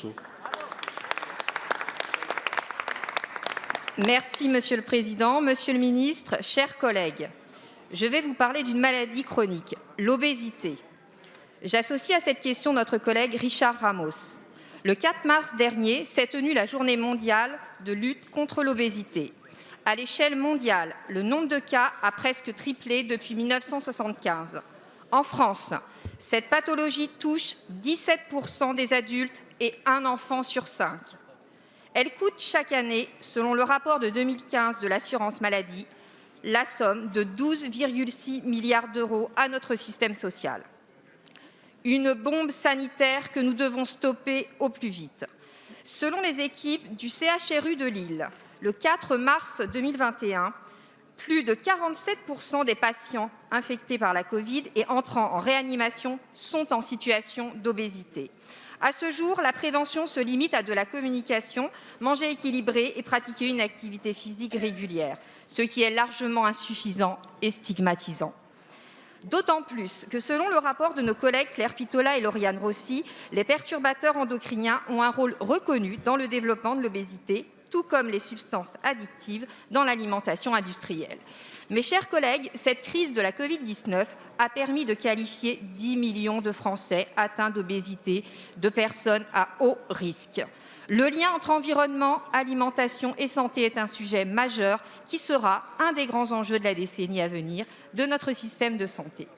Rousseau. Merci, Monsieur le Président. Monsieur le Ministre, chers collègues, je vais vous parler d'une maladie chronique, l'obésité. J'associe à cette question notre collègue Richard Ramos. Le 4 mars dernier s'est tenue la journée mondiale de lutte contre l'obésité. À l'échelle mondiale, le nombre de cas a presque triplé depuis 1975. En France, cette pathologie touche 17% des adultes et un enfant sur 5. Elle coûte chaque année, selon le rapport de 2015 de l'assurance maladie, la somme de 12,6 milliards d'euros à notre système social. Une bombe sanitaire que nous devons stopper au plus vite. Selon les équipes du CHRU de Lille, le 4 mars 2021, plus de 47% des patients infectés par la Covid et entrant en réanimation sont en situation d'obésité. À ce jour, la prévention se limite à de la communication, manger équilibré et pratiquer une activité physique régulière, ce qui est largement insuffisant et stigmatisant. D'autant plus que, selon le rapport de nos collègues Claire Pitollat et Lauriane Rossi, les perturbateurs endocriniens ont un rôle reconnu dans le développement de l'obésité, tout comme les substances addictives dans l'alimentation industrielle. Mes chers collègues, cette crise de la Covid-19 a permis de qualifier 10 millions de Français atteints d'obésité de personnes à haut risque. Le lien entre environnement, alimentation et santé est un sujet majeur qui sera un des grands enjeux de la décennie à venir de notre système de santé.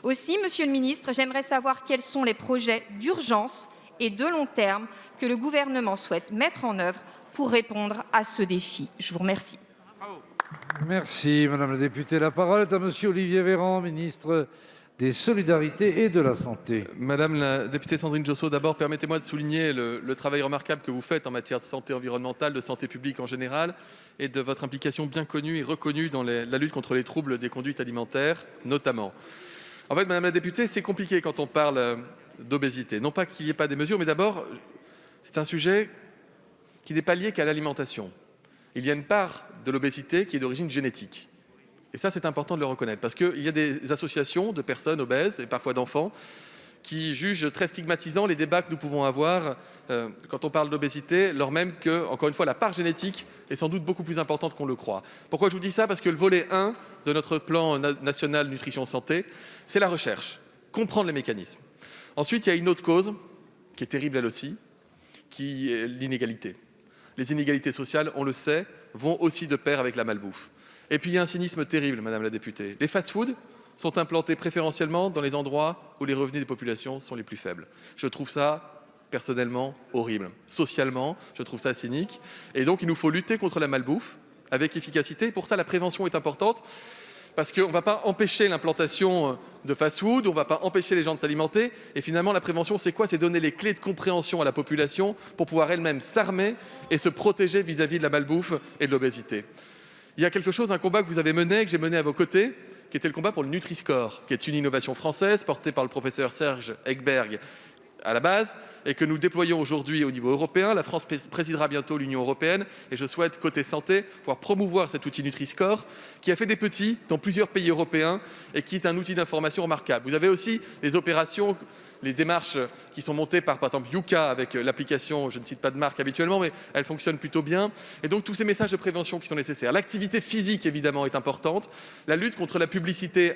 Aussi, Monsieur le Ministre, j'aimerais savoir quels sont les projets d'urgence et de long terme que le gouvernement souhaite mettre en œuvre pour répondre à ce défi. Je vous remercie. Merci, Madame la députée. La parole est à Monsieur Olivier Véran, ministre des Solidarités et de la Santé. Madame la députée Sandrine Josso, d'abord, permettez-moi de souligner le travail remarquable que vous faites en matière de santé environnementale, de santé publique en général, et de votre implication bien connue et reconnue dans la lutte contre les troubles des conduites alimentaires, notamment. En fait, Madame la députée, c'est compliqué quand on parle d'obésité. Non pas qu'il n'y ait pas des mesures, mais d'abord, c'est un sujet qui n'est pas lié qu'à l'alimentation. Il y a une part de l'obésité qui est d'origine génétique. Et ça, c'est important de le reconnaître, parce qu'il y a des associations de personnes obèses, et parfois d'enfants, qui jugent très stigmatisants les débats que nous pouvons avoir quand on parle d'obésité, lors même que, encore une fois, la part génétique est sans doute beaucoup plus importante qu'on le croit. Pourquoi je vous dis ça? Parce que le volet 1 de notre plan national nutrition santé, c'est la recherche, comprendre les mécanismes. Ensuite, il y a une autre cause, qui est terrible elle aussi, qui est l'inégalité. Les inégalités sociales, on le sait, vont aussi de pair avec la malbouffe. Et puis il y a un cynisme terrible, Madame la députée. Les fast-foods sont implantés préférentiellement dans les endroits où les revenus des populations sont les plus faibles. Je trouve ça, personnellement, horrible. Socialement, je trouve ça cynique. Et donc il nous faut lutter contre la malbouffe avec efficacité. Pour ça, la prévention est importante. Parce qu'on ne va pas empêcher l'implantation de fast-food, on ne va pas empêcher les gens de s'alimenter. Et finalement, la prévention, c'est quoi? C'est donner les clés de compréhension à la population pour pouvoir elle-même s'armer et se protéger vis-à-vis de la malbouffe et de l'obésité. Il y a quelque chose, un combat que vous avez mené, que j'ai mené à vos côtés, qui était le combat pour le Nutri-Score, qui est une innovation française portée par le professeur Serge Ekberg à la base et que nous déployons aujourd'hui au niveau européen. La France présidera bientôt l'Union européenne et je souhaite, côté santé, pouvoir promouvoir cet outil Nutri-Score qui a fait des petits dans plusieurs pays européens et qui est un outil d'information remarquable. Vous avez aussi les opérations, les démarches qui sont montées par exemple, Yuka avec l'application, je ne cite pas de marque habituellement, mais elle fonctionne plutôt bien. Et donc tous ces messages de prévention qui sont nécessaires. L'activité physique, évidemment, est importante. La lutte contre la publicité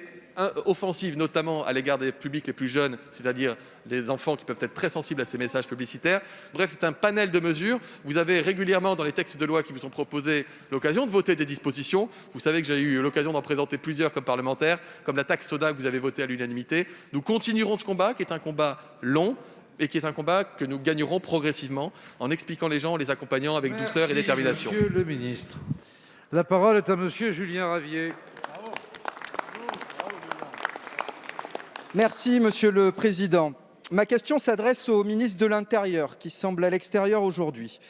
offensive, notamment à l'égard des publics les plus jeunes, c'est-à-dire les enfants qui peuvent être très sensibles à ces messages publicitaires. Bref, c'est un panel de mesures. Vous avez régulièrement dans les textes de loi qui vous sont proposés l'occasion de voter des dispositions. Vous savez que j'ai eu l'occasion d'en présenter plusieurs comme parlementaire, comme la taxe soda que vous avez votée à l'unanimité. Nous continuerons ce combat qui est un combat long et qui est un combat que nous gagnerons progressivement en expliquant les gens, en les accompagnant avec douceur et détermination. Monsieur le ministre. La parole est à Monsieur Julien Ravier. Merci, Monsieur le Président. Ma question s'adresse au ministre de l'Intérieur, qui semble à l'extérieur aujourd'hui.